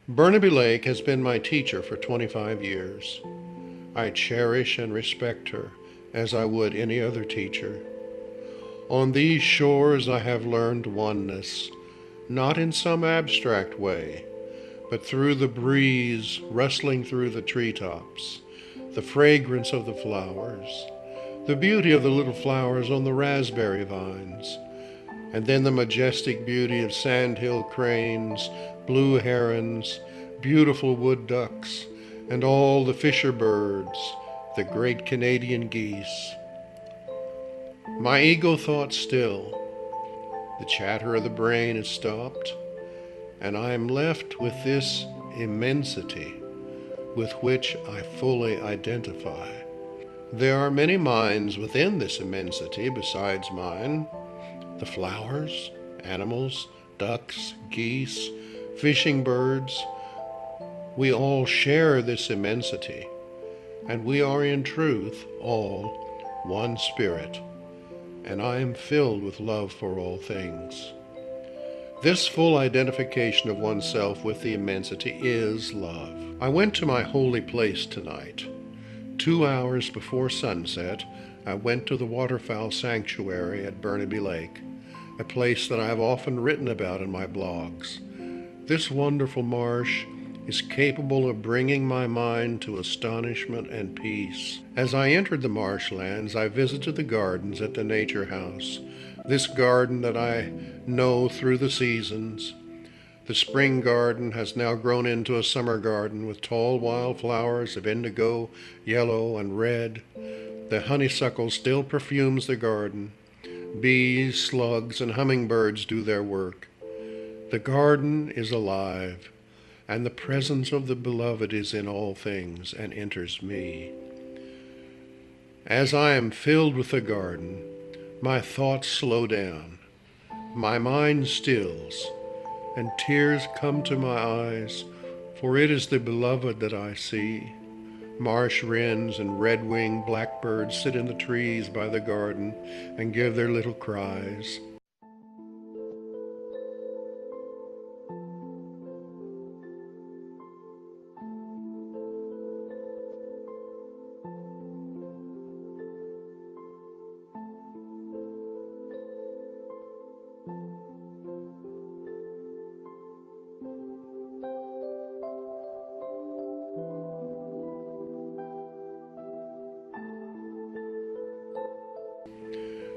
Burnaby Lake has been my teacher for 25 years. I cherish and respect her as I would any other teacher. On these shores I have learned oneness, not in some abstract way, but through the breeze rustling through the treetops, the fragrance of the flowers, the beauty of the little flowers on the raspberry vines, and then the majestic beauty of sandhill cranes, blue herons, beautiful wood ducks, and all the fisher birds, the great Canadian geese. My ego thought still, the chatter of the brain is stopped, and I am left with this immensity with which I fully identify. There are many minds within this immensity besides mine. The flowers, animals, ducks, geese, fishing birds, we all share this immensity, and we are in truth all one spirit, and I am filled with love for all things. This full identification of oneself with the immensity is love. I went to my holy place tonight. 2 hours before sunset, I went to the waterfowl sanctuary at Burnaby Lake, a place that I have often written about in my blogs. This wonderful marsh is capable of bringing my mind to astonishment and peace. As I entered the marshlands, I visited the gardens at the Nature House, this garden that I know through the seasons. The spring garden has now grown into a summer garden with tall wild flowers of indigo, yellow, and red. The honeysuckle still perfumes the garden. Bees, slugs, and hummingbirds do their work. The garden is alive, and the presence of the beloved is in all things and enters me. As I am filled with the garden, my thoughts slow down, my mind stills, and tears come to my eyes, for it is the beloved that I see. Marsh wrens and red-winged blackbirds sit in the trees by the garden and give their little cries.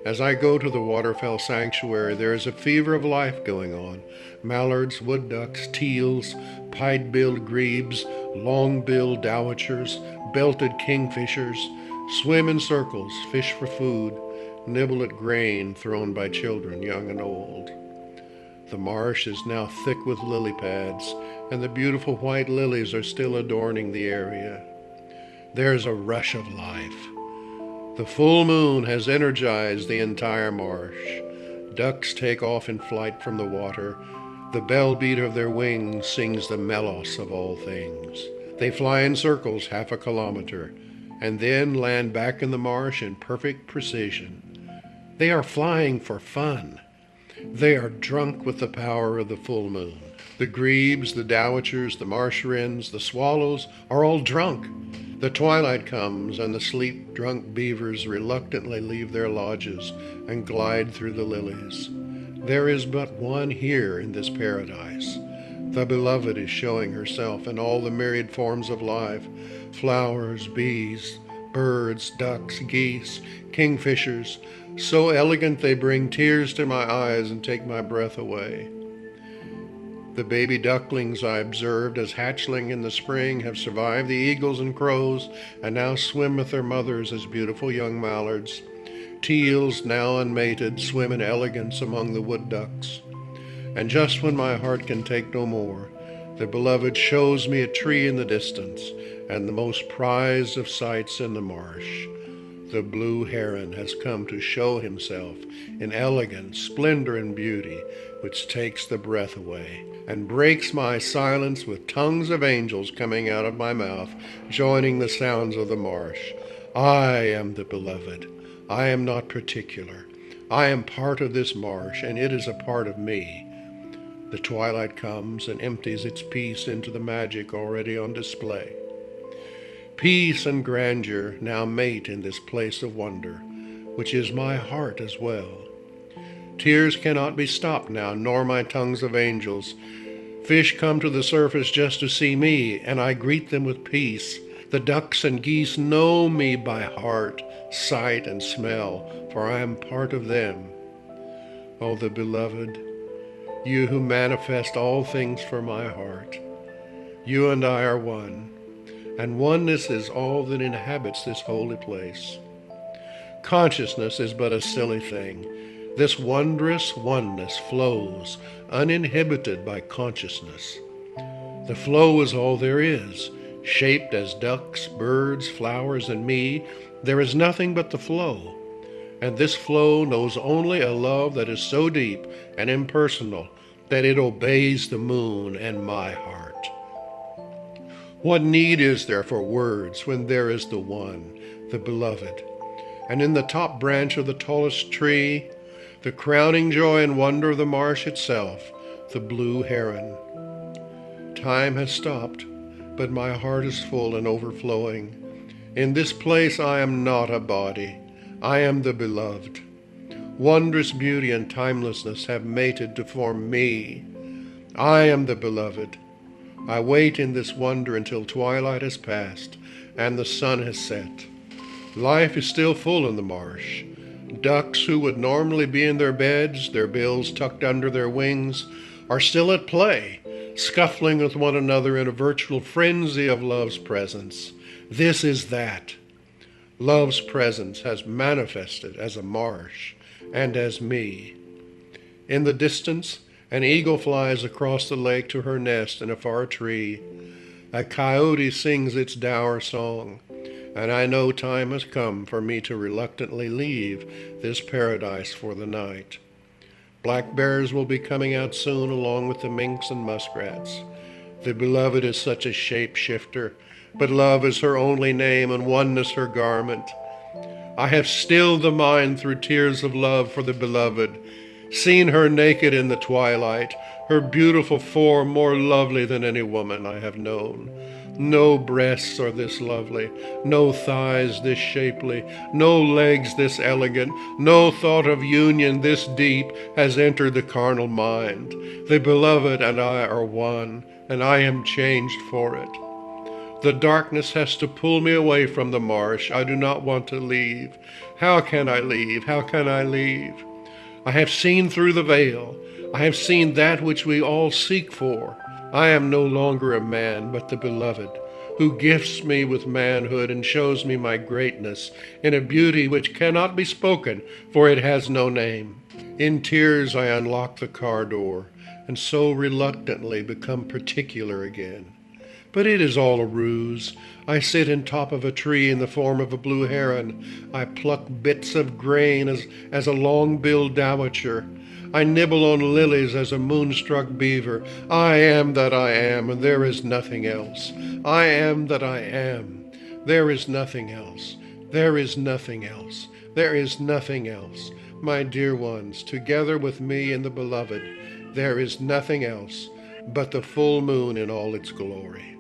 As I go to the waterfowl sanctuary, there is a fever of life going on. Mallards, wood ducks, teals, pied-billed grebes, long-billed dowitchers, belted kingfishers swim in circles, fish for food, nibble at grain thrown by children, young and old. The marsh is now thick with lily pads, and the beautiful white lilies are still adorning the area. There's a rush of life. The full moon has energized the entire marsh. Ducks take off in flight from the water. The bell beat of their wings sings the melos of all things. They fly in circles 1/2 kilometer, and then land back in the marsh in perfect precision. They are flying for fun. They are drunk with the power of the full moon. The grebes, the dowitchers, the marsh wrens, the swallows are all drunk. The twilight comes, and the sleep-drunk beavers reluctantly leave their lodges and glide through the lilies. There is but one here in this paradise. The beloved is showing herself in all the myriad forms of life: flowers, bees, birds, ducks, geese, kingfishers, so elegant they bring tears to my eyes and take my breath away. The baby ducklings I observed as hatchling in the spring have survived the eagles and crows, and now swim with their mothers as beautiful young mallards. Teals, now unmated, swim in elegance among the wood ducks. And just when my heart can take no more, the beloved shows me a tree in the distance, and the most prized of sights in the marsh. The blue heron has come to show himself in elegance, splendor, and beauty, which takes the breath away, and breaks my silence with tongues of angels coming out of my mouth, joining the sounds of the marsh. I am the beloved. I am not particular. I am part of this marsh, and it is a part of me. The twilight comes and empties its peace into the magic already on display. Peace and grandeur now mate in this place of wonder, which is my heart as well. Tears cannot be stopped now, nor my tongues of angels. Fish come to the surface just to see me, and I greet them with peace. The ducks and geese know me by heart, sight, and smell, for I am part of them. O the beloved, you who manifest all things for my heart, you and I are one, and oneness is all that inhabits this holy place. Consciousness is but a silly thing. This wondrous oneness flows, uninhibited by consciousness. The flow is all there is. Shaped as ducks, birds, flowers, and me, there is nothing but the flow. And this flow knows only a love that is so deep and impersonal that it obeys the moon and my heart. What need is there for words when there is the one, the beloved? And in the top branch of the tallest tree, the crowning joy and wonder of the marsh itself, the blue heron. Time has stopped, but my heart is full and overflowing. In this place I am not a body. I am the beloved. Wondrous beauty and timelessness have mated to form me. I am the beloved. I wait in this wonder until twilight has passed and the sun has set. Life is still full in the marsh. Ducks who would normally be in their beds, their bills tucked under their wings, are still at play, scuffling with one another in a virtual frenzy of love's presence. This is that. Love's presence has manifested as a marsh and as me. In the distance, an eagle flies across the lake to her nest in a far tree. A coyote sings its dour song, and I know time has come for me to reluctantly leave this paradise for the night. Black bears will be coming out soon along with the minks and muskrats. The beloved is such a shape-shifter, but love is her only name and oneness her garment. I have stilled the mind through tears of love for the beloved, seen her naked in the twilight, her beautiful form more lovely than any woman I have known. No breasts are this lovely, no thighs this shapely, no legs this elegant, no thought of union this deep has entered the carnal mind. The beloved and I are one, and I am changed for it. The darkness has to pull me away from the marsh. I do not want to leave. How can I leave? How can I leave? I have seen through the veil. I have seen that which we all seek for. I am no longer a man, but the beloved, who gifts me with manhood and shows me my greatness in a beauty which cannot be spoken, for it has no name. In tears I unlock the car door, and so reluctantly become particular again. But it is all a ruse. I sit in top of a tree in the form of a blue heron. I pluck bits of grain as a long-billed dowitcher. I nibble on lilies as a moonstruck beaver. I am that I am, and there is nothing else. I am that I am. There is nothing else. There is nothing else. There is nothing else. My dear ones, together with me in the beloved, there is nothing else but the full moon in all its glory.